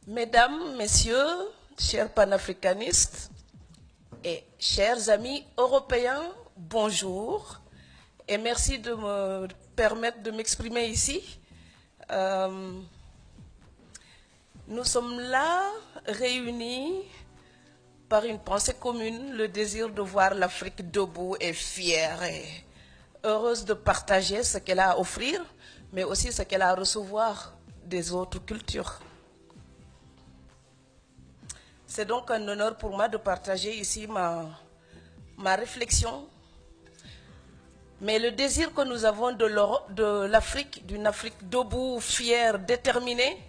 Mesdames, Messieurs, chers panafricanistes et chers amis européens, bonjour et merci de me permettre de m'exprimer ici. Nous sommes là réunis par une pensée commune, le désir de voir l'Afrique debout et fière et heureuse de partager ce qu'elle a à offrir, mais aussi ce qu'elle a à recevoir des autres cultures. C'est donc un honneur pour moi de partager ici ma réflexion. Mais le désir que nous avons de l'Afrique, d'une Afrique debout, fière, déterminée,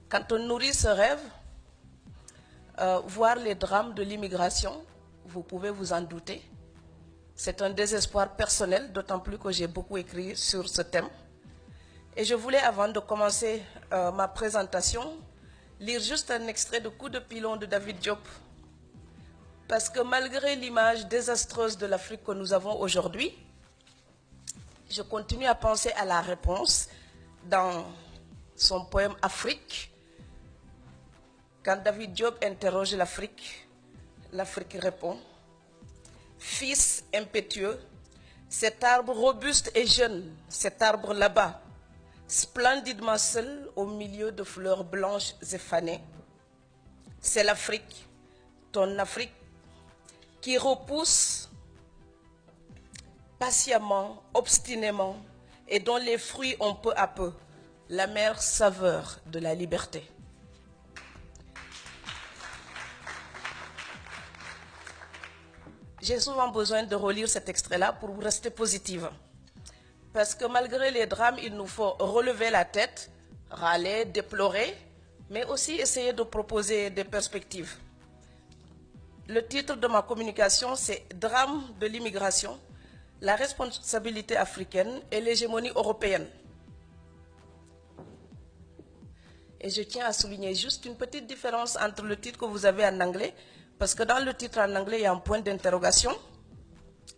quand on nourrit ce rêve, voir les drames de l'immigration, vous pouvez vous en douter. C'est un désespoir personnel, d'autant plus que j'ai beaucoup écrit sur ce thème. Et je voulais, avant de commencer ma présentation, lire juste un extrait de Coup de pilon de David Diop. Parce que malgré l'image désastreuse de l'Afrique que nous avons aujourd'hui, je continue à penser à la réponse dans son poème Afrique. Quand David Diop interroge l'Afrique, l'Afrique répond: Fils impétueux, cet arbre robuste et jeune, cet arbre là-bas, splendidement seul au milieu de fleurs blanches et fanées, c'est l'Afrique, ton Afrique, qui repousse patiemment, obstinément, et dont les fruits ont peu à peu l'amère saveur de la liberté. J'ai souvent besoin de relire cet extrait-là pour rester positive. Parce que malgré les drames, il nous faut relever la tête, râler, déplorer, mais aussi essayer de proposer des perspectives. Le titre de ma communication, c'est « Drame de l'immigration, la responsabilité africaine et l'hégémonie européenne ». Et je tiens à souligner juste une petite différence entre le titre que vous avez en anglais, parce que dans le titre en anglais, il y a un point d'interrogation,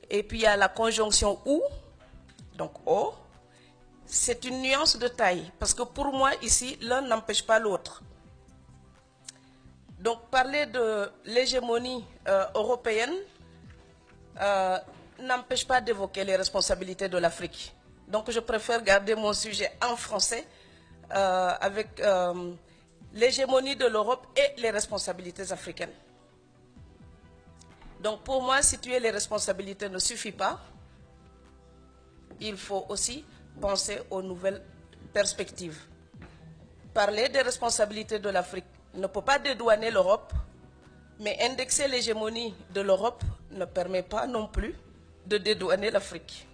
et puis il y a la conjonction « ou », donc « o ». C'est une nuance de taille, parce que pour moi, ici, l'un n'empêche pas l'autre. Donc, parler de l'hégémonie européenne n'empêche pas d'évoquer les responsabilités de l'Afrique. Donc, je préfère garder mon sujet en français avec l'hégémonie de l'Europe et les responsabilités africaines. Donc, pour moi, situer les responsabilités ne suffit pas. Il faut aussi penser aux nouvelles perspectives. Parler des responsabilités de l'Afrique ne peut pas dédouaner l'Europe, mais indexer l'hégémonie de l'Europe ne permet pas non plus de dédouaner l'Afrique.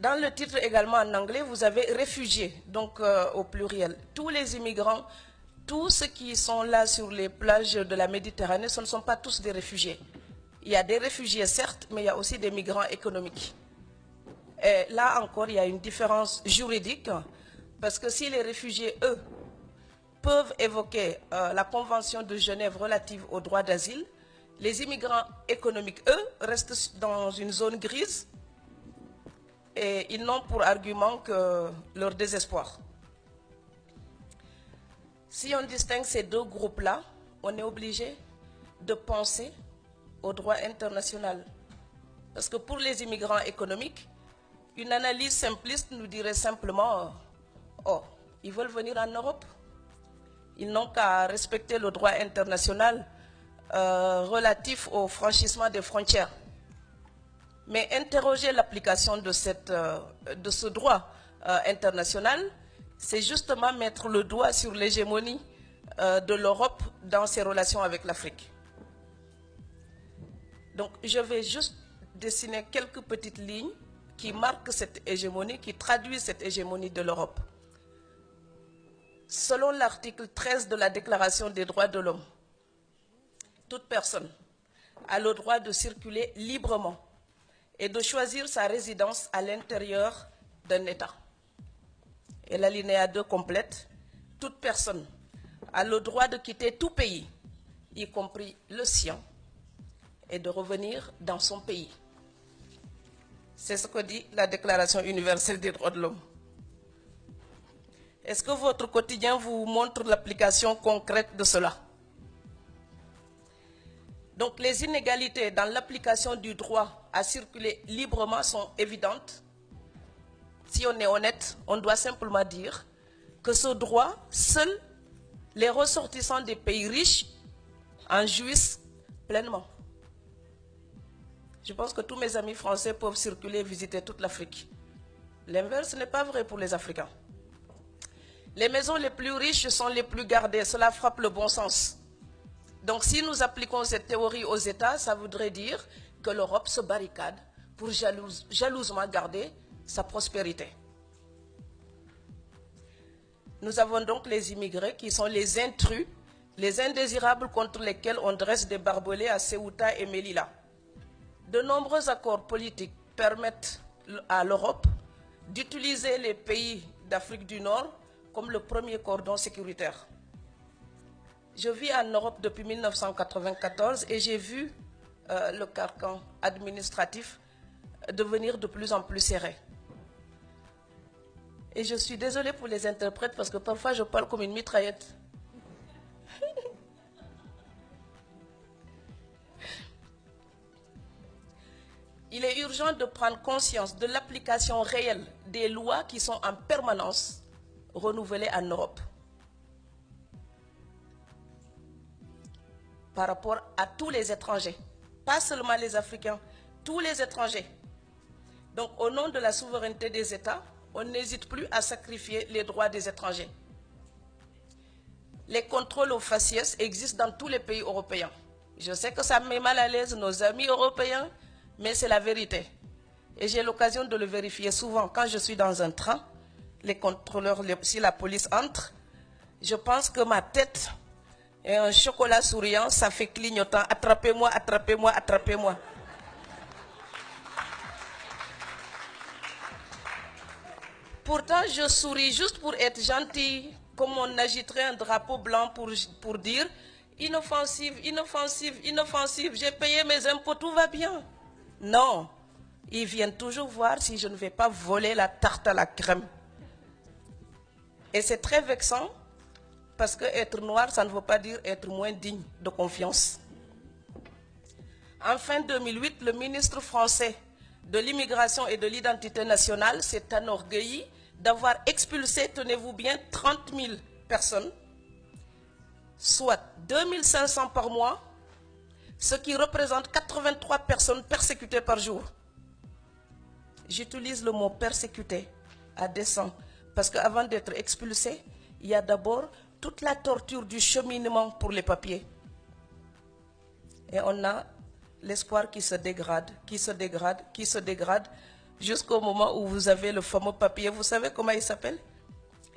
Dans le titre également en anglais, vous avez réfugiés, donc au pluriel. Tous les immigrants, tous ceux qui sont là sur les plages de la Méditerranée, ce ne sont pas tous des réfugiés. Il y a des réfugiés certes, mais il y a aussi des migrants économiques. Et là encore, il y a une différence juridique, parce que si les réfugiés, eux, peuvent évoquer la Convention de Genève relative au droit d'asile, les immigrants économiques, eux, restent dans une zone grise et ils n'ont pour argument que leur désespoir. Si on distingue ces deux groupes-là, on est obligé de penser au droit international. Parce que pour les immigrants économiques, une analyse simpliste nous dirait simplement « Oh, ils veulent venir en Europe ». Ils n'ont qu'à respecter le droit international relatif au franchissement des frontières. Mais interroger l'application de ce droit international, c'est justement mettre le doigt sur l'hégémonie de l'Europe dans ses relations avec l'Afrique. Donc je vais juste dessiner quelques petites lignes qui marquent cette hégémonie, qui traduisent cette hégémonie de l'Europe. Selon l'article 13 de la Déclaration des droits de l'homme, toute personne a le droit de circuler librement et de choisir sa résidence à l'intérieur d'un État. Et l'alinéa 2 complète: toute personne a le droit de quitter tout pays, y compris le sien, et de revenir dans son pays. C'est ce que dit la Déclaration universelle des droits de l'homme. Est-ce que votre quotidien vous montre l'application concrète de cela? Donc les inégalités dans l'application du droit à circuler librement sont évidentes. Si on est honnête, on doit simplement dire que ce droit, seuls les ressortissants des pays riches en jouissent pleinement. Je pense que tous mes amis français peuvent circuler et visiter toute l'Afrique. L'inverse n'est pas vrai pour les Africains. Les maisons les plus riches sont les plus gardées. Cela frappe le bon sens. Donc si nous appliquons cette théorie aux États, ça voudrait dire que l'Europe se barricade pour jalousement garder sa prospérité. Nous avons donc les immigrés qui sont les intrus, les indésirables contre lesquels on dresse des barbelés à Ceuta et Melilla. De nombreux accords politiques permettent à l'Europe d'utiliser les pays d'Afrique du Nord comme le premier cordon sécuritaire. Je vis en Europe depuis 1994 et j'ai vu le carcan administratif devenir de plus en plus serré. Et je suis désolée pour les interprètes parce que parfois je parle comme une mitraillette. Il est urgent de prendre conscience de l'application réelle des lois qui sont en permanence renouvelées en Europe. Par rapport à tous les étrangers, pas seulement les Africains, tous les étrangers. Donc au nom de la souveraineté des États, on n'hésite plus à sacrifier les droits des étrangers. Les contrôles aux faciès existent dans tous les pays européens. Je sais que ça met mal à l'aise nos amis européens, mais c'est la vérité. Et j'ai l'occasion de le vérifier souvent. Quand je suis dans un train, les contrôleurs, si la police entre, je pense que ma tête et un chocolat souriant, ça fait clignotant. Attrapez-moi, attrapez-moi, attrapez-moi. Pourtant, je souris juste pour être gentil, comme on agiterait un drapeau blanc pour dire inoffensive, inoffensive, inoffensive, j'ai payé mes impôts, tout va bien. Non, ils viennent toujours voir si je ne vais pas voler la tarte à la crème. Et c'est très vexant, parce que être noir, ça ne veut pas dire être moins digne de confiance. En fin 2008, le ministre français de l'immigration et de l'identité nationale s'est enorgueilli d'avoir expulsé, tenez-vous bien, 30 000 personnes, soit 2 500 par mois, ce qui représente 83 personnes persécutées par jour. J'utilise le mot persécuté à dessein, parce qu'avant d'être expulsé, il y a d'abord toute la torture du cheminement pour les papiers. Et on a l'espoir qui se dégrade, qui se dégrade, qui se dégrade, jusqu'au moment où vous avez le fameux papier. Vous savez comment il s'appelle?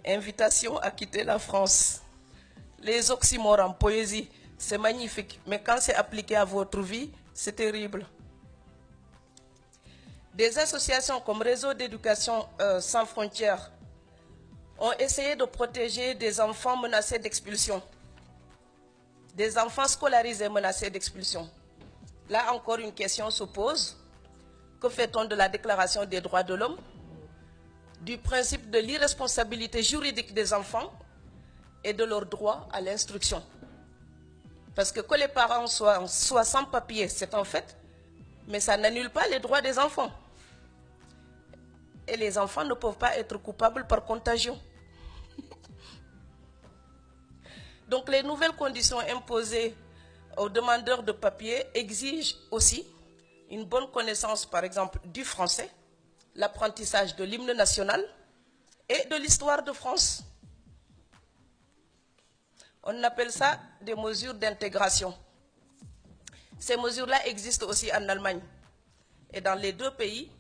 Invitation à quitter la France. Les oxymores en poésie, c'est magnifique, mais quand c'est appliqué à votre vie, c'est terrible. Des associations comme Réseau d'éducation sans frontières ont essayé de protéger des enfants menacés d'expulsion, des enfants scolarisés menacés d'expulsion. Là encore, une question se pose. Que fait-on de la Déclaration des droits de l'homme, du principe de l'irresponsabilité juridique des enfants et de leur droit à l'instruction? Parce que les parents soient sans papier, c'est un fait, mais ça n'annule pas les droits des enfants. Et les enfants ne peuvent pas être coupables par contagion. Donc les nouvelles conditions imposées aux demandeurs de papier exigent aussi une bonne connaissance, par exemple, du français, l'apprentissage de l'hymne national et de l'histoire de France. On appelle ça des mesures d'intégration. Ces mesures-là existent aussi en Allemagne. Et dans les deux pays,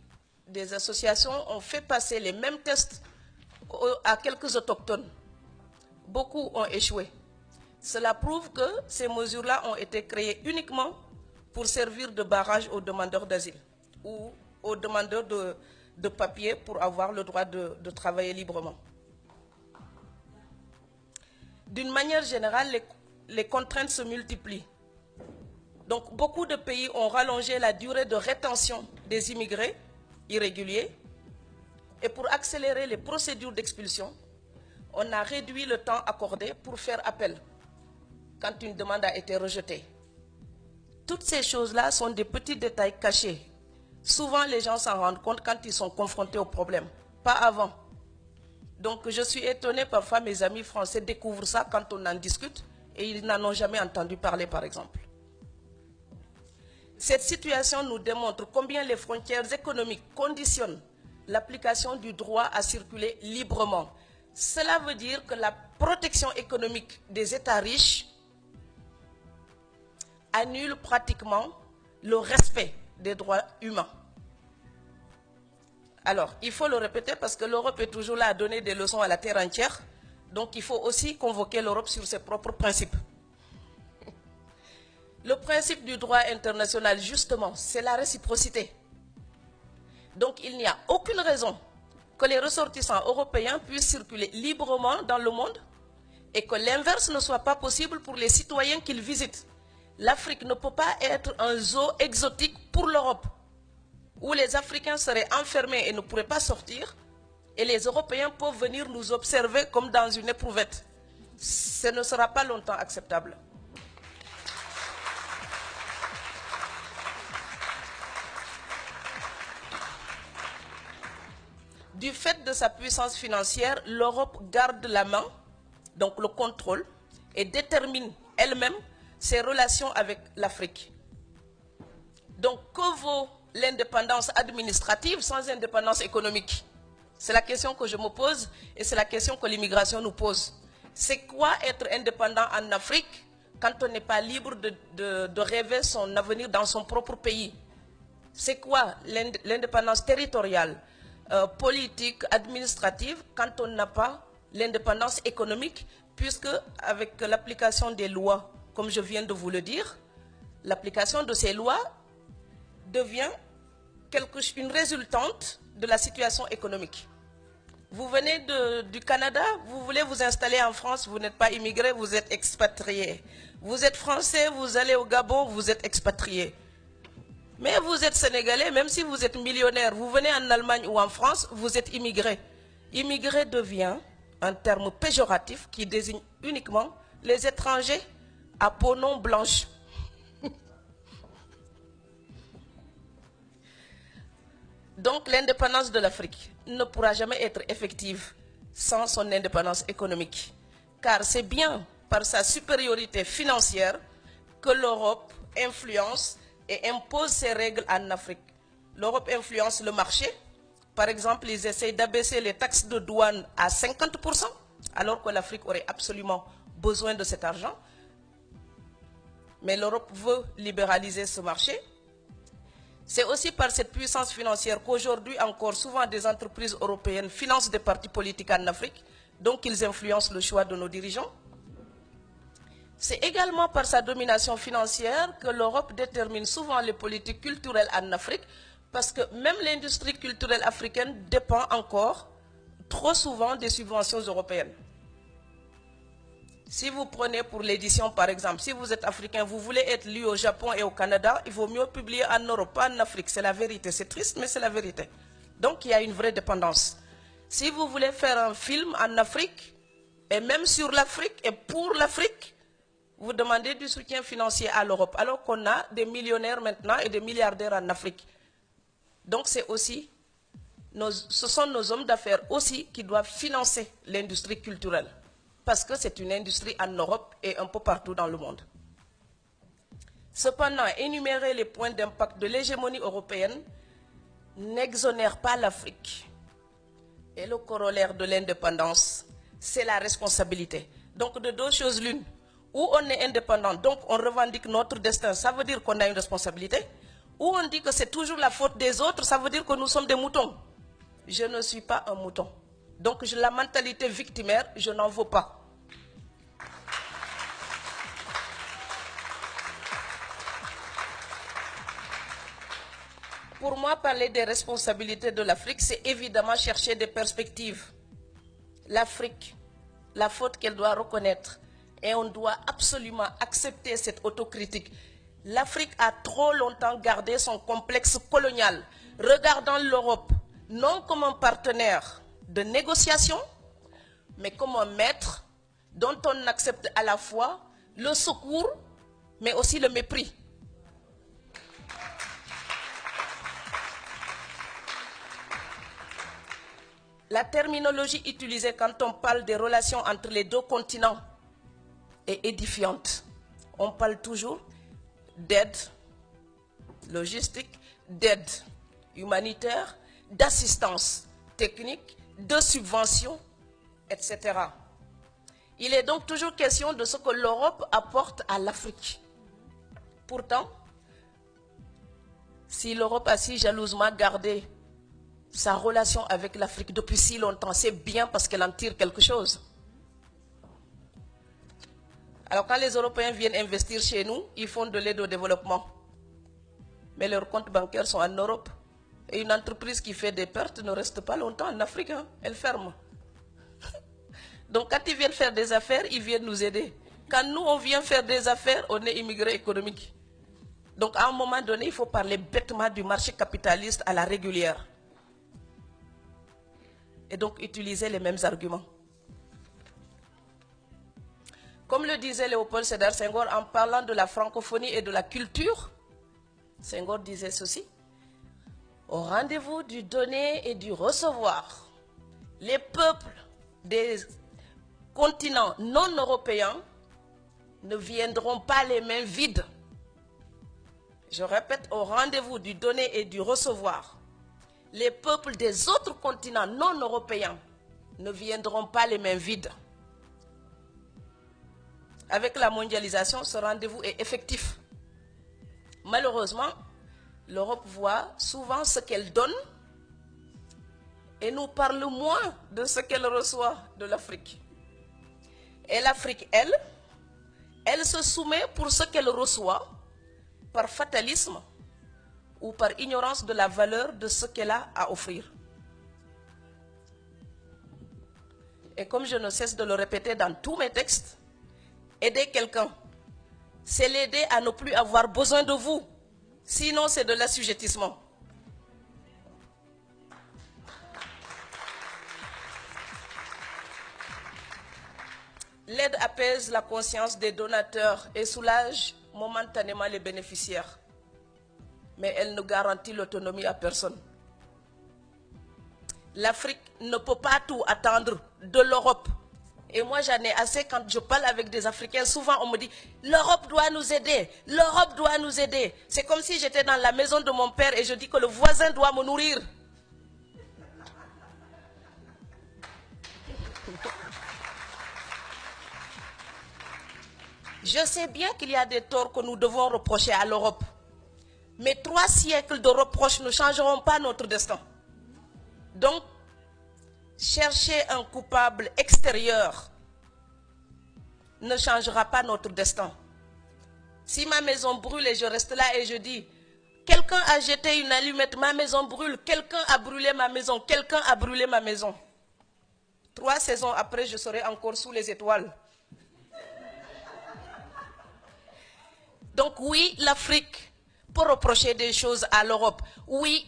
des associations ont fait passer les mêmes tests à quelques autochtones. Beaucoup ont échoué. Cela prouve que ces mesures-là ont été créées uniquement pour servir de barrage aux demandeurs d'asile ou aux demandeurs de papier pour avoir le droit de travailler librement. D'une manière générale, les contraintes se multiplient. Donc, beaucoup de pays ont rallongé la durée de rétention des immigrés irréguliers. Et pour accélérer les procédures d'expulsion, on a réduit le temps accordé pour faire appel quand une demande a été rejetée. Toutes ces choses-là sont des petits détails cachés. Souvent, les gens s'en rendent compte quand ils sont confrontés au problème, pas avant. Donc, je suis étonnée, parfois mes amis français découvrent ça quand on en discute et ils n'en ont jamais entendu parler, par exemple. Cette situation nous démontre combien les frontières économiques conditionnent l'application du droit à circuler librement. Cela veut dire que la protection économique des États riches annule pratiquement le respect des droits humains. Alors, il faut le répéter parce que l'Europe est toujours là à donner des leçons à la terre entière. Donc, il faut aussi convoquer l'Europe sur ses propres principes. Le principe du droit international, justement, c'est la réciprocité. Donc, il n'y a aucune raison que les ressortissants européens puissent circuler librement dans le monde et que l'inverse ne soit pas possible pour les citoyens qu'ils visitent. L'Afrique ne peut pas être un zoo exotique pour l'Europe, où les Africains seraient enfermés et ne pourraient pas sortir, et les Européens peuvent venir nous observer comme dans une éprouvette. Ce ne sera pas longtemps acceptable. Du fait de sa puissance financière, l'Europe garde la main, donc le contrôle, et détermine elle-même ses relations avec l'Afrique. Donc, que vaut l'indépendance administrative sans indépendance économique? C'est la question que je me pose et c'est la question que l'immigration nous pose. C'est quoi être indépendant en Afrique quand on n'est pas libre de rêver son avenir dans son propre pays? C'est quoi l'indépendance territoriale, politique, administrative, quand on n'a pas l'indépendance économique, puisque avec l'application des lois, comme je viens de vous le dire, l'application de ces lois devient une résultante de la situation économique. Vous venez du Canada, vous voulez vous installer en France, vous n'êtes pas immigré, vous êtes expatrié. Vous êtes français, vous allez au Gabon, vous êtes expatrié. Mais vous êtes sénégalais, même si vous êtes millionnaire, vous venez en Allemagne ou en France, vous êtes immigré. Immigré devient un terme péjoratif qui désigne uniquement les étrangers à peau non blanche. Donc l'indépendance de l'Afrique ne pourra jamais être effective sans son indépendance économique. Car c'est bien par sa supériorité financière que l'Europe influence et impose ses règles en Afrique. L'Europe influence le marché. Par exemple, ils essayent d'abaisser les taxes de douane à 50%, alors que l'Afrique aurait absolument besoin de cet argent. Mais l'Europe veut libéraliser ce marché. C'est aussi par cette puissance financière qu'aujourd'hui encore souvent des entreprises européennes financent des partis politiques en Afrique, donc ils influencent le choix de nos dirigeants. C'est également par sa domination financière que l'Europe détermine souvent les politiques culturelles en Afrique, parce que même l'industrie culturelle africaine dépend encore trop souvent des subventions européennes. Si vous prenez pour l'édition, par exemple, si vous êtes africain, vous voulez être lu au Japon et au Canada, il vaut mieux publier en Europe, pas en Afrique. C'est la vérité. C'est triste, mais c'est la vérité. Donc, il y a une vraie dépendance. Si vous voulez faire un film en Afrique, et même sur l'Afrique et pour l'Afrique, vous demandez du soutien financier à l'Europe, alors qu'on a des millionnaires maintenant et des milliardaires en Afrique. Donc, c'est aussi, ce sont nos hommes d'affaires aussi qui doivent financer l'industrie culturelle, parce que c'est une industrie en Europe et un peu partout dans le monde. Cependant, énumérer les points d'impact de l'hégémonie européenne n'exonère pas l'Afrique. Et le corollaire de l'indépendance, c'est la responsabilité. Donc, de deux choses l'une. Ou on est indépendant, donc on revendique notre destin, ça veut dire qu'on a une responsabilité. Ou on dit que c'est toujours la faute des autres, ça veut dire que nous sommes des moutons. Je ne suis pas un mouton. Donc la mentalité victimaire, je n'en veux pas. Pour moi, parler des responsabilités de l'Afrique, c'est évidemment chercher des perspectives. L'Afrique, la faute qu'elle doit reconnaître, et on doit absolument accepter cette autocritique. L'Afrique a trop longtemps gardé son complexe colonial, regardant l'Europe non comme un partenaire de négociation, mais comme un maître dont on accepte à la fois le secours, mais aussi le mépris. La terminologie utilisée quand on parle des relations entre les deux continents est édifiante. On parle toujours d'aide logistique, d'aide humanitaire, d'assistance technique, de subvention, etc. Il est donc toujours question de ce que l'Europe apporte à l'Afrique. Pourtant, si l'Europe a si jalousement gardé sa relation avec l'Afrique depuis si longtemps, c'est bien parce qu'elle en tire quelque chose. Alors quand les Européens viennent investir chez nous, ils font de l'aide au développement. Mais leurs comptes bancaires sont en Europe. Et une entreprise qui fait des pertes ne reste pas longtemps en Afrique, hein, elle ferme. Donc quand ils viennent faire des affaires, ils viennent nous aider. Quand nous, on vient faire des affaires, on est immigré économique. Donc à un moment donné, il faut parler bêtement du marché capitaliste à la régulière. Et donc utiliser les mêmes arguments. Comme le disait Léopold Sédar Senghor en parlant de la francophonie et de la culture, Senghor disait ceci: au rendez-vous du donner et du recevoir, les peuples des continents non européens ne viendront pas les mains vides. Je répète, au rendez-vous du donner et du recevoir, les peuples des autres continents non européens ne viendront pas les mains vides. Avec la mondialisation, ce rendez-vous est effectif. Malheureusement, l'Europe voit souvent ce qu'elle donne et nous parle moins de ce qu'elle reçoit de l'Afrique. Et l'Afrique, elle se soumet pour ce qu'elle reçoit par fatalisme ou par ignorance de la valeur de ce qu'elle a à offrir. Et comme je ne cesse de le répéter dans tous mes textes, aider quelqu'un, c'est l'aider à ne plus avoir besoin de vous. Sinon, c'est de l'assujettissement. L'aide apaise la conscience des donateurs et soulage momentanément les bénéficiaires. Mais elle ne garantit l'autonomie à personne. L'Afrique ne peut pas tout attendre de l'Europe. Et moi, j'en ai assez quand je parle avec des Africains. Souvent, on me dit, l'Europe doit nous aider, l'Europe doit nous aider. C'est comme si j'étais dans la maison de mon père et je dis que le voisin doit me nourrir. Je sais bien qu'il y a des torts que nous devons reprocher à l'Europe. Mais 3 siècles de reproches ne changeront pas notre destin. Donc, chercher un coupable extérieur ne changera pas notre destin. Si ma maison brûle et je reste là et je dis, quelqu'un a jeté une allumette, ma maison brûle, quelqu'un a brûlé ma maison, quelqu'un a brûlé ma maison. 3 saisons après, je serai encore sous les étoiles. Donc oui, l'Afrique peut reprocher des choses à l'Europe, oui,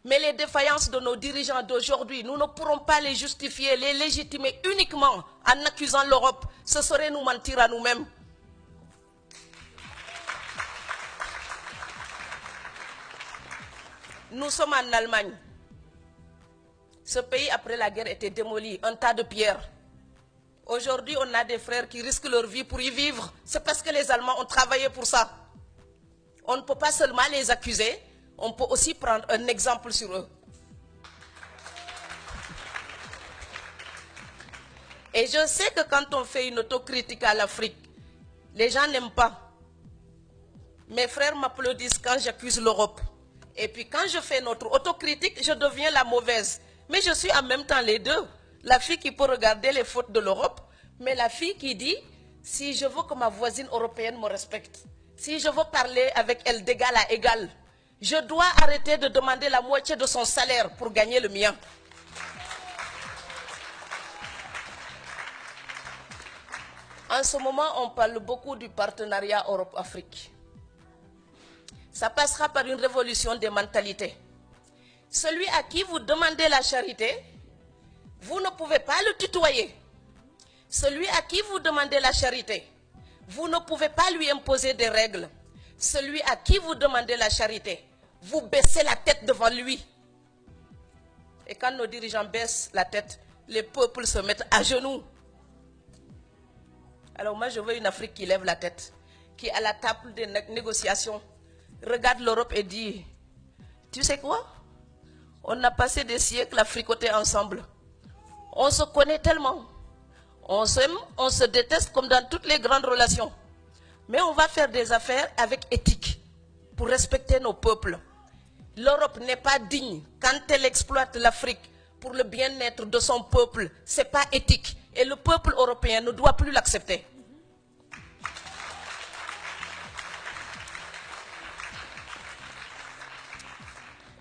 mais les défaillances de nos dirigeants d'aujourd'hui, nous ne pourrons pas les justifier, les légitimer uniquement en accusant l'Europe. Ce serait nous mentir à nous-mêmes. Nous sommes en Allemagne. Ce pays, après la guerre, était démoli, un tas de pierres. Aujourd'hui, on a des frères qui risquent leur vie pour y vivre. C'est parce que les Allemands ont travaillé pour ça. On ne peut pas seulement les accuser, on peut aussi prendre un exemple sur eux. Et je sais que quand on fait une autocritique à l'Afrique, les gens n'aiment pas. Mes frères m'applaudissent quand j'accuse l'Europe. Et puis quand je fais notre autocritique, je deviens la mauvaise. Mais je suis en même temps les deux. La fille qui peut regarder les fautes de l'Europe, mais la fille qui dit, si je veux que ma voisine européenne me respecte, si je veux parler avec elle d'égal à égal, je dois arrêter de demander la moitié de son salaire pour gagner le mien. En ce moment, on parle beaucoup du partenariat Europe-Afrique. Ça passera par une révolution des mentalités. Celui à qui vous demandez la charité Vous ne pouvez pas le tutoyer. Celui à qui vous demandez la charité, vous ne pouvez pas lui imposer des règles. Celui à qui vous demandez la charité, vous baissez la tête devant lui. Et quand nos dirigeants baissent la tête, les peuples se mettent à genoux. Alors moi, je veux une Afrique qui lève la tête, qui à la table des négociations regarde l'Europe et dit, tu sais quoi? On a passé des siècles à fricoter ensemble. On se connaît tellement. On s'aime, on se déteste comme dans toutes les grandes relations. Mais on va faire des affaires avec éthique pour respecter nos peuples. L'Europe n'est pas digne quand elle exploite l'Afrique pour le bien-être de son peuple. Ce n'est pas éthique. Et le peuple européen ne doit plus l'accepter.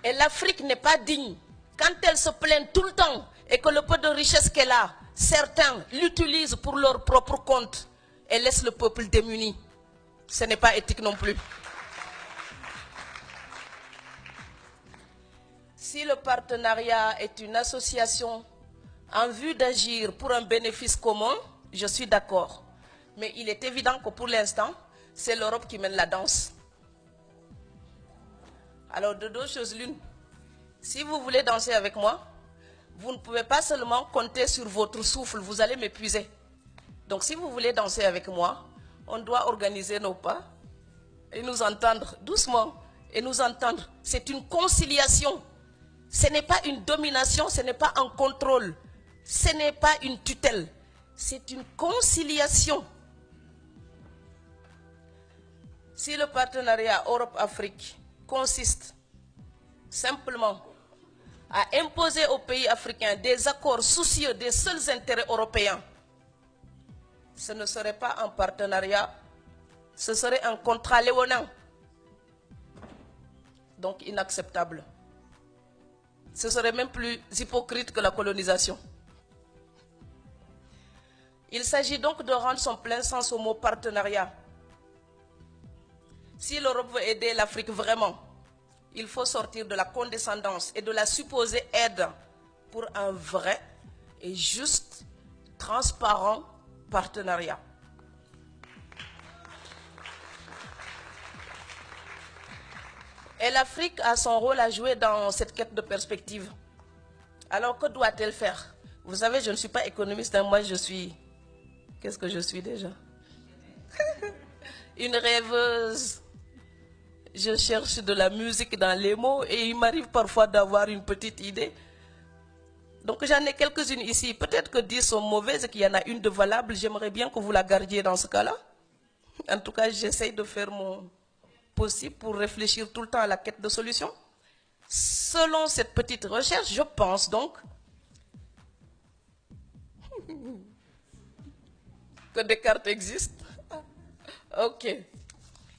Et l'Afrique n'est pas digne quand elle se plaint tout le temps et que le peu de richesse qu'elle a, certains l'utilisent pour leur propre compte et laissent le peuple démuni. Ce n'est pas éthique non plus. Si le partenariat est une association en vue d'agir pour un bénéfice commun, je suis d'accord. Mais il est évident que pour l'instant, c'est l'Europe qui mène la danse. Alors de deux choses l'une, si vous voulez danser avec moi, vous ne pouvez pas seulement compter sur votre souffle, vous allez m'épuiser. Donc si vous voulez danser avec moi, on doit organiser nos pas et nous entendre doucement et nous entendre. C'est une conciliation. Ce n'est pas une domination, ce n'est pas un contrôle, ce n'est pas une tutelle, c'est une conciliation. Si le partenariat Europe-Afrique consiste simplement à imposer aux pays africains des accords soucieux des seuls intérêts européens, ce ne serait pas un partenariat, ce serait un contrat léonin, donc inacceptable. Ce serait même plus hypocrite que la colonisation. Il s'agit donc de rendre son plein sens au mot partenariat. Si l'Europe veut aider l'Afrique vraiment, il faut sortir de la condescendance et de la supposée aide pour un vrai et juste, transparent partenariat. Et l'Afrique a son rôle à jouer dans cette quête de perspective. Alors que doit-elle faire? Vous savez, je ne suis pas économiste, hein, moi je suis... Qu'est-ce que je suis déjà? Une rêveuse. Je cherche de la musique dans les mots et il m'arrive parfois d'avoir une petite idée. Donc j'en ai quelques-unes ici. Peut-être que 10 sont mauvaises et qu'il y en a une de valable. J'aimerais bien que vous la gardiez dans ce cas-là. En tout cas, j'essaye de faire mon possible pour réfléchir tout le temps à la quête de solutions. Selon cette petite recherche, je pense donc que Descartes existe. Ok.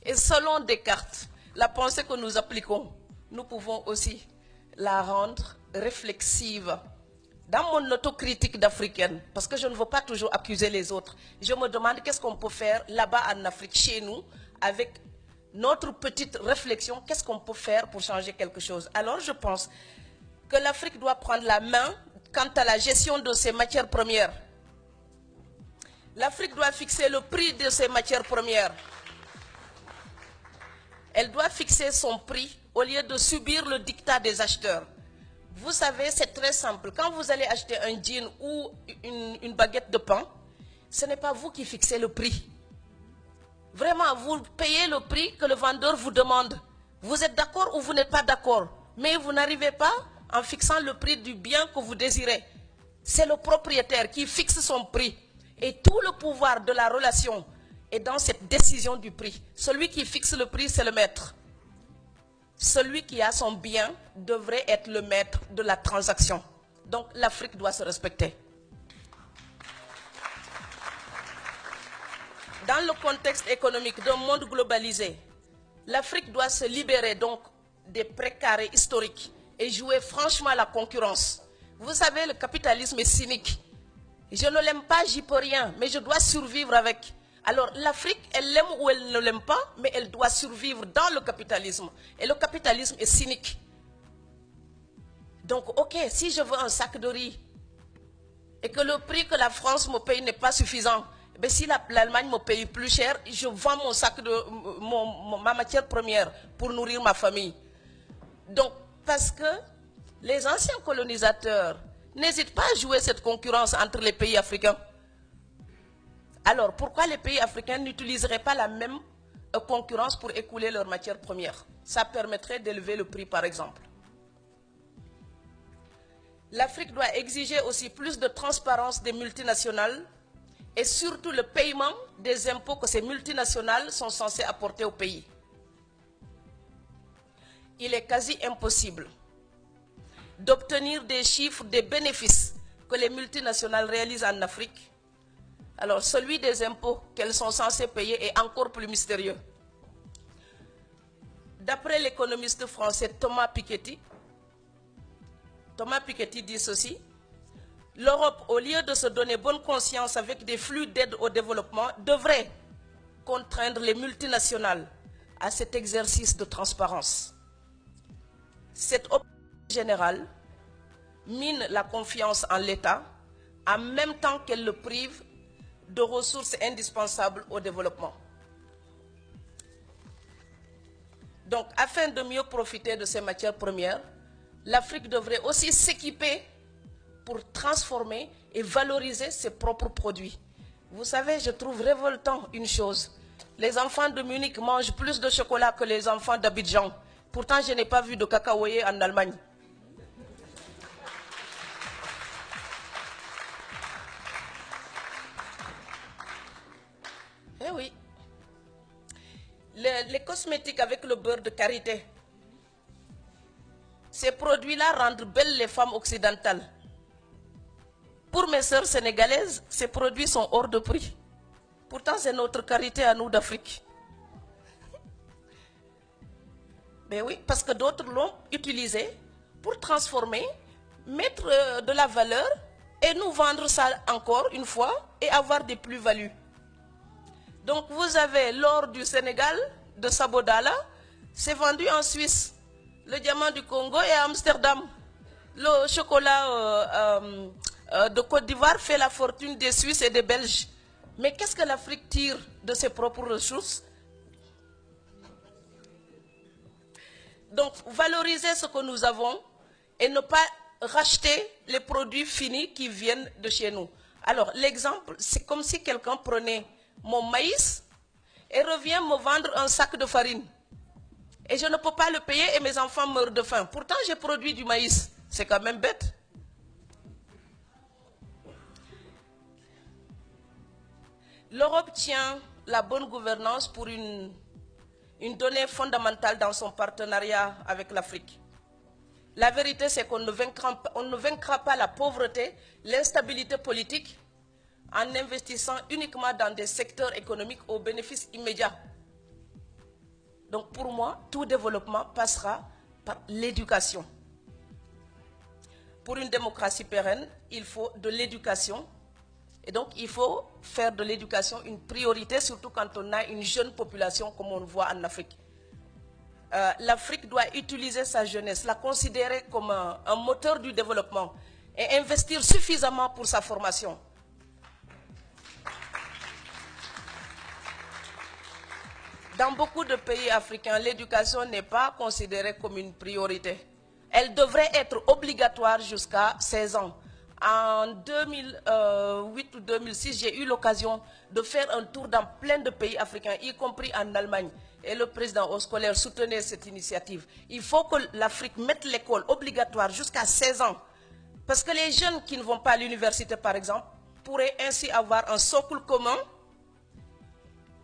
Et selon Descartes, la pensée que nous appliquons, nous pouvons aussi la rendre réflexive. Dans mon autocritique d'africaine, parce que je ne veux pas toujours accuser les autres, je me demande qu'est-ce qu'on peut faire là-bas en Afrique, chez nous, avec notre petite réflexion, qu'est-ce qu'on peut faire pour changer quelque chose. Alors je pense que l'Afrique doit prendre la main quant à la gestion de ses matières premières. L'Afrique doit fixer le prix de ses matières premières. Elle doit fixer son prix au lieu de subir le diktat des acheteurs. Vous savez, c'est très simple. Quand vous allez acheter un jean ou une baguette de pain, ce n'est pas vous qui fixez le prix. Vraiment, vous payez le prix que le vendeur vous demande. Vous êtes d'accord ou vous n'êtes pas d'accord. Mais vous n'arrivez pas en fixant le prix du bien que vous désirez. C'est le propriétaire qui fixe son prix. Et tout le pouvoir de la relation est dans cette décision du prix. Celui qui fixe le prix, c'est le maître. Celui qui a son bien devrait être le maître de la transaction. Donc l'Afrique doit se respecter. Dans le contexte économique d'un monde globalisé, l'Afrique doit se libérer donc des précarés historiques et jouer franchement la concurrence. Vous savez, le capitalisme est cynique. Je ne l'aime pas, j'y peux rien, mais je dois survivre avec. Alors l'Afrique, elle l'aime ou elle ne l'aime pas, mais elle doit survivre dans le capitalisme. Et le capitalisme est cynique. Donc, ok, si je veux un sac de riz et que le prix que la France me paye n'est pas suffisant, mais si l'Allemagne me paye plus cher, je vends mon sac de ma matière première pour nourrir ma famille. Donc, parce que les anciens colonisateurs n'hésitent pas à jouer cette concurrence entre les pays africains. Alors, pourquoi les pays africains n'utiliseraient pas la même concurrence pour écouler leurs matières premières? Ça permettrait d'élever le prix, par exemple. L'Afrique doit exiger aussi plus de transparence des multinationales et surtout le paiement des impôts que ces multinationales sont censées apporter au pays. Il est quasi impossible d'obtenir des chiffres des bénéfices que les multinationales réalisent en Afrique. Alors, celui des impôts qu'elles sont censées payer est encore plus mystérieux. D'après l'économiste français Thomas Piketty dit ceci: l'Europe, au lieu de se donner bonne conscience avec des flux d'aide au développement, devrait contraindre les multinationales à cet exercice de transparence. Cette option générale mine la confiance en l'État en même temps qu'elle le prive de ressources indispensables au développement. Donc, afin de mieux profiter de ces matières premières, l'Afrique devrait aussi s'équiper pour transformer et valoriser ses propres produits. Vous savez, je trouve révoltant une chose. Les enfants de Munich mangent plus de chocolat que les enfants d'Abidjan. Pourtant, je n'ai pas vu de cacaoyer en Allemagne. Eh oui. Les cosmétiques avec le beurre de karité, ces produits-là rendent belles les femmes occidentales. Pour mes sœurs sénégalaises, ces produits sont hors de prix. Pourtant, c'est notre karité à nous d'Afrique. Mais oui, parce que d'autres l'ont utilisé pour transformer, mettre de la valeur et nous vendre ça encore une fois et avoir des plus-values. Donc vous avez l'or du Sénégal, de Sabodala, c'est vendu en Suisse. Le diamant du Congo est à Amsterdam. Le chocolat de Côte d'Ivoire fait la fortune des Suisses et des Belges. Mais qu'est-ce que l'Afrique tire de ses propres ressources? Donc valoriser ce que nous avons et ne pas racheter les produits finis qui viennent de chez nous. Alors l'exemple, c'est comme si quelqu'un prenait mon maïs et revient me vendre un sac de farine. Et je ne peux pas le payer et mes enfants meurent de faim. Pourtant, j'ai produit du maïs. C'est quand même bête. L'Europe tient la bonne gouvernance pour une donnée fondamentale dans son partenariat avec l'Afrique. La vérité, c'est qu'on ne vaincra pas la pauvreté, l'instabilité politique, en investissant uniquement dans des secteurs économiques au bénéfice immédiat. Donc pour moi, tout développement passera par l'éducation. Pour une démocratie pérenne, il faut de l'éducation. Et donc il faut faire de l'éducation une priorité, surtout quand on a une jeune population comme on le voit en Afrique. L'Afrique doit utiliser sa jeunesse, la considérer comme un moteur du développement et investir suffisamment pour sa formation. Dans beaucoup de pays africains, l'éducation n'est pas considérée comme une priorité. Elle devrait être obligatoire jusqu'à 16 ans. En 2008 ou 2006, j'ai eu l'occasion de faire un tour dans plein de pays africains, y compris en Allemagne. Et le président au scolaire soutenait cette initiative. Il faut que l'Afrique mette l'école obligatoire jusqu'à 16 ans. Parce que les jeunes qui ne vont pas à l'université, par exemple, pourraient ainsi avoir un socle commun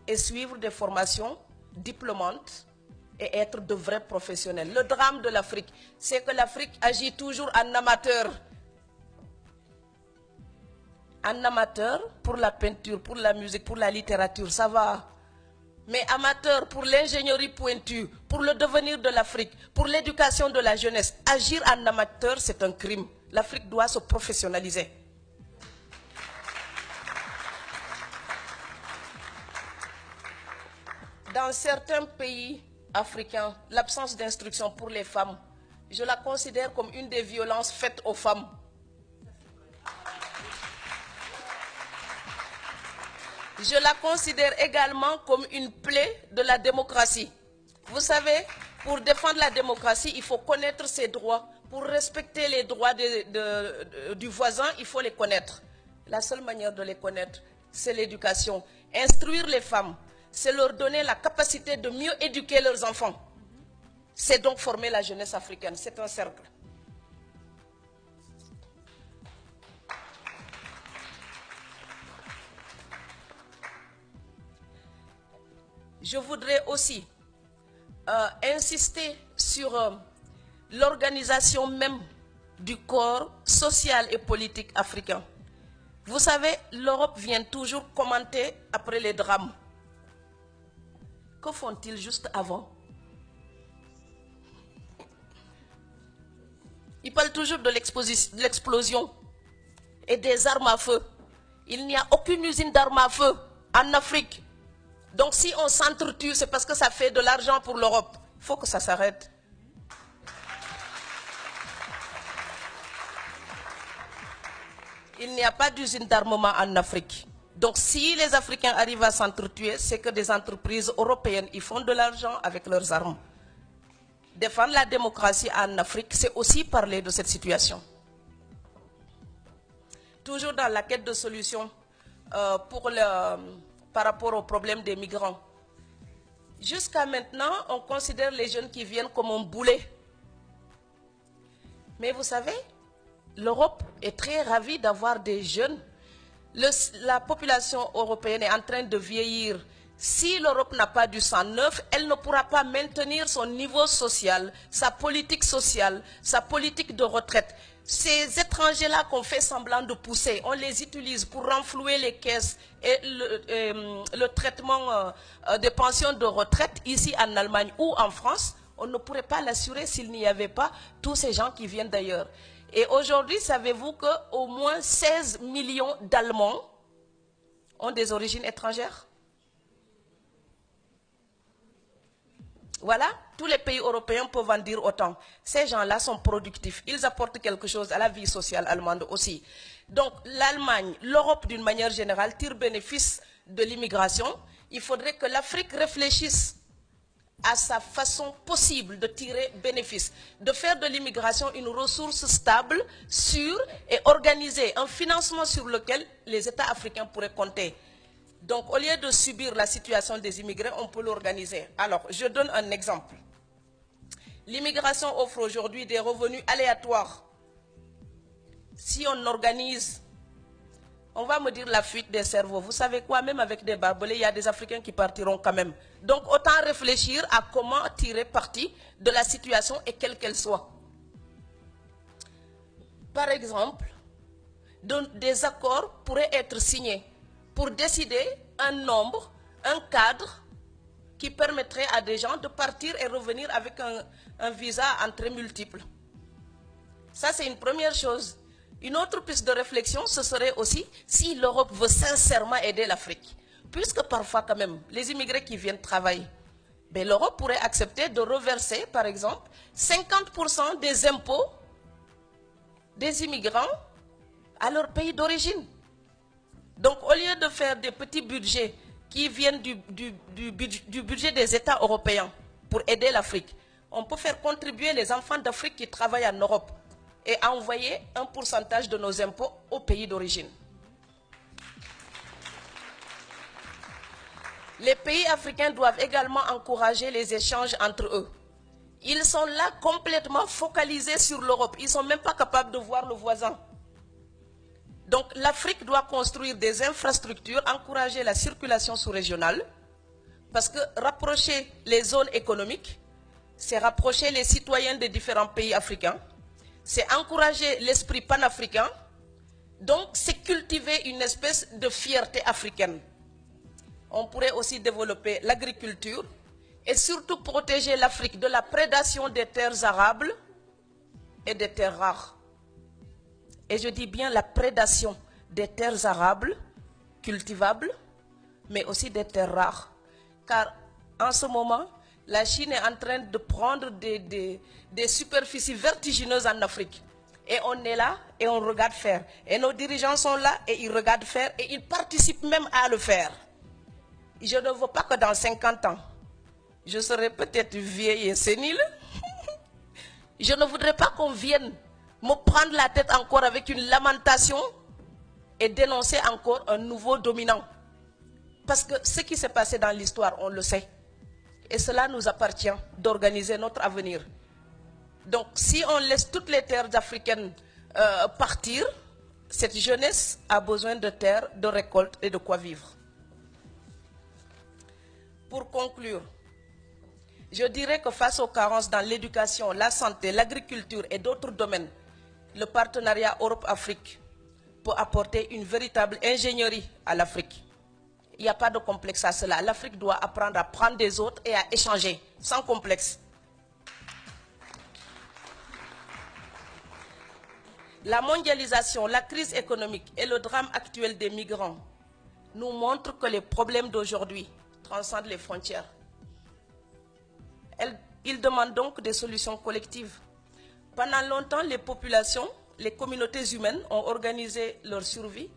et suivre des formations diplômantes et être de vrais professionnels. Le drame de l'Afrique, c'est que l'Afrique agit toujours en amateur. En amateur pour la peinture, pour la musique, pour la littérature, ça va. Mais amateur pour l'ingénierie pointue, pour le devenir de l'Afrique, pour l'éducation de la jeunesse, agir en amateur, c'est un crime. L'Afrique doit se professionnaliser. Dans certains pays africains, l'absence d'instruction pour les femmes, je la considère comme une des violences faites aux femmes. Je la considère également comme une plaie de la démocratie. Vous savez, pour défendre la démocratie, il faut connaître ses droits. Pour respecter les droits du voisin, il faut les connaître. La seule manière de les connaître, c'est l'éducation. Instruire les femmes, c'est leur donner la capacité de mieux éduquer leurs enfants. C'est donc former la jeunesse africaine. C'est un cercle. Je voudrais aussi insister sur l'organisation même du corps social et politique africain. Vous savez, l'Europe vient toujours commenter après les drames. Que font-ils juste avant? Ils parlent toujours de l'explosion et des armes à feu. Il n'y a aucune usine d'armes à feu en Afrique. Donc si on s'entretue, c'est parce que ça fait de l'argent pour l'Europe. Il faut que ça s'arrête. Il n'y a pas d'usine d'armement en Afrique. Donc si les Africains arrivent à s'entretuer, c'est que des entreprises européennes, ils font de l'argent avec leurs armes. Défendre la démocratie en Afrique, c'est aussi parler de cette situation. Toujours dans la quête de solutions par rapport au problème des migrants. Jusqu'à maintenant, on considère les jeunes qui viennent comme un boulet. Mais vous savez, l'Europe est très ravie d'avoir des jeunes. La population européenne est en train de vieillir. Si l'Europe n'a pas du sang neuf, elle ne pourra pas maintenir son niveau social, sa politique sociale, sa politique de retraite. Ces étrangers-là qu'on fait semblant de pousser, on les utilise pour renflouer les caisses et le traitement des pensions de retraite ici en Allemagne ou en France. On ne pourrait pas l'assurer s'il n'y avait pas tous ces gens qui viennent d'ailleurs. Et aujourd'hui, savez-vous qu'au moins 16 millions d'Allemands ont des origines étrangères? Voilà, tous les pays européens peuvent en dire autant. Ces gens-là sont productifs. Ils apportent quelque chose à la vie sociale allemande aussi. Donc l'Allemagne, l'Europe d'une manière générale, tire bénéfice de l'immigration. Il faudrait que l'Afrique réfléchisse à sa façon possible de tirer bénéfice, de faire de l'immigration une ressource stable, sûre et organisée, un financement sur lequel les États africains pourraient compter. Donc, au lieu de subir la situation des immigrés, on peut l'organiser. Alors, je donne un exemple. L'immigration offre aujourd'hui des revenus aléatoires. Si on organise, on va me dire la fuite des cerveaux. Vous savez quoi, même avec des barbelés, il y a des Africains qui partiront quand même. Donc, autant réfléchir à comment tirer parti de la situation et quelle qu'elle soit. Par exemple, des accords pourraient être signés pour décider un nombre, un cadre qui permettrait à des gens de partir et revenir avec un visa entrée multiple. Ça, c'est une première chose. Une autre piste de réflexion, ce serait aussi si l'Europe veut sincèrement aider l'Afrique. Puisque parfois, quand même, les immigrés qui viennent travailler, ben, l'Europe pourrait accepter de reverser, par exemple, 50% des impôts des immigrants à leur pays d'origine. Donc, au lieu de faire des petits budgets qui viennent du budget des États européens pour aider l'Afrique, on peut faire contribuer les enfants d'Afrique qui travaillent en Europe et envoyer un pourcentage de nos impôts au pays d'origine. Les pays africains doivent également encourager les échanges entre eux. Ils sont là complètement focalisés sur l'Europe. Ils ne sont même pas capables de voir le voisin. Donc l'Afrique doit construire des infrastructures, encourager la circulation sous-régionale, parce que rapprocher les zones économiques, c'est rapprocher les citoyens des différents pays africains, c'est encourager l'esprit panafricain, donc c'est cultiver une espèce de fierté africaine. On pourrait aussi développer l'agriculture et surtout protéger l'Afrique de la prédation des terres arables et des terres rares. Et je dis bien la prédation des terres arables, cultivables, mais aussi des terres rares. Car en ce moment, la Chine est en train de prendre des superficies vertigineuses en Afrique. Et on est là et on regarde faire. Et nos dirigeants sont là et ils regardent faire et ils participent même à le faire. je ne veux pas que dans 50 ans, je serai peut-être vieille et sénile. Je ne voudrais pas qu'on vienne me prendre la tête encore avec une lamentation et dénoncer encore un nouveau dominant. Parce que ce qui s'est passé dans l'histoire, on le sait. Et cela nous appartient d'organiser notre avenir. Donc, si on laisse toutes les terres africaines partir, cette jeunesse a besoin de terres, de récoltes et de quoi vivre. Pour conclure, je dirais que face aux carences dans l'éducation, la santé, l'agriculture et d'autres domaines, le partenariat Europe-Afrique peut apporter une véritable ingénierie à l'Afrique. Il n'y a pas de complexe à cela. L'Afrique doit apprendre à prendre des autres et à échanger, sans complexe. La mondialisation, la crise économique et le drame actuel des migrants nous montrent que les problèmes d'aujourd'hui transcendent les frontières. Ils demandent donc des solutions collectives. Pendant longtemps, les populations, les communautés humaines ont organisé leur survie,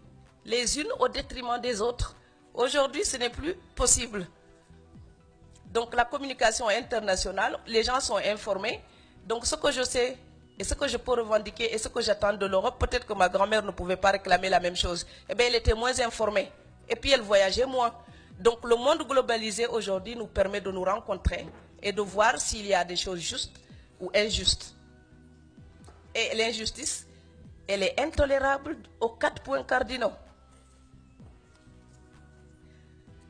les unes au détriment des autres. Aujourd'hui, ce n'est plus possible. Donc la communication internationale, les gens sont informés. Donc ce que je sais et ce que je peux revendiquer et ce que j'attends de l'Europe, peut-être que ma grand-mère ne pouvait pas réclamer la même chose. Eh bien, elle était moins informée. Et puis elle voyageait moins. Donc le monde globalisé aujourd'hui nous permet de nous rencontrer et de voir s'il y a des choses justes ou injustes. Et l'injustice, elle est intolérable aux 4 points cardinaux.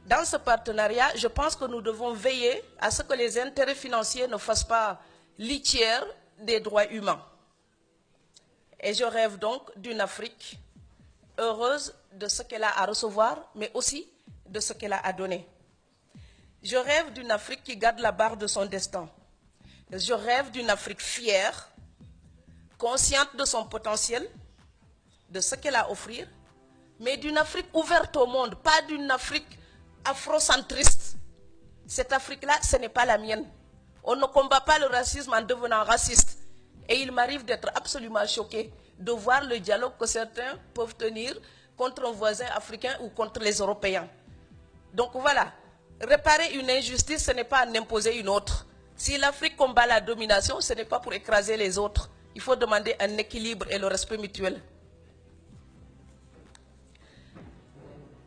Dans ce partenariat, je pense que nous devons veiller à ce que les intérêts financiers ne fassent pas litière des droits humains. Et je rêve donc d'une Afrique heureuse de ce qu'elle a à recevoir, mais aussi de ce qu'elle a à donner. Je rêve d'une Afrique qui garde la barre de son destin. Je rêve d'une Afrique fière, consciente de son potentiel, de ce qu'elle a à offrir, mais d'une Afrique ouverte au monde, pas d'une Afrique afrocentriste. Cette Afrique-là, ce n'est pas la mienne. On ne combat pas le racisme en devenant raciste. Et il m'arrive d'être absolument choqué de voir le dialogue que certains peuvent tenir contre un voisin africain ou contre les Européens. Donc voilà, réparer une injustice, ce n'est pas en imposer une autre. Si l'Afrique combat la domination, ce n'est pas pour écraser les autres. Il faut demander un équilibre et le respect mutuel.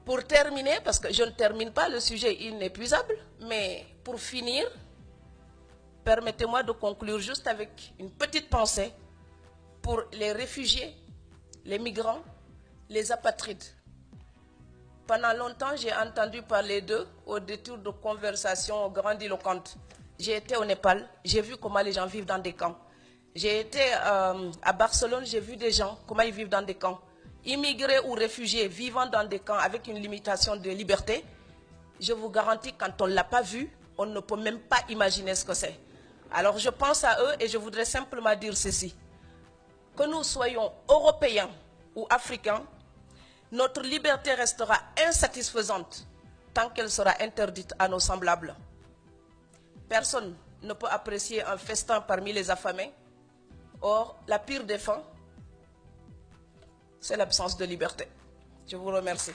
Pour terminer, parce que je ne termine pas, le sujet inépuisable, mais pour finir, permettez-moi de conclure juste avec une petite pensée pour les réfugiés, les migrants, les apatrides. Pendant longtemps, j'ai entendu parler d'eux au détour de conversations grandiloquentes. J'ai été au Népal, j'ai vu comment les gens vivent dans des camps. J'ai été à Barcelone, j'ai vu des gens, comment ils vivent dans des camps. Immigrés ou réfugiés vivant dans des camps avec une limitation de liberté, je vous garantis, quand on ne l'a pas vu, on ne peut même pas imaginer ce que c'est. Alors je pense à eux et je voudrais simplement dire ceci. Que nous soyons européens ou africains, notre liberté restera insatisfaisante tant qu'elle sera interdite à nos semblables. Personne ne peut apprécier un festin parmi les affamés. Or, la pire des fins, c'est l'absence de liberté. Je vous remercie.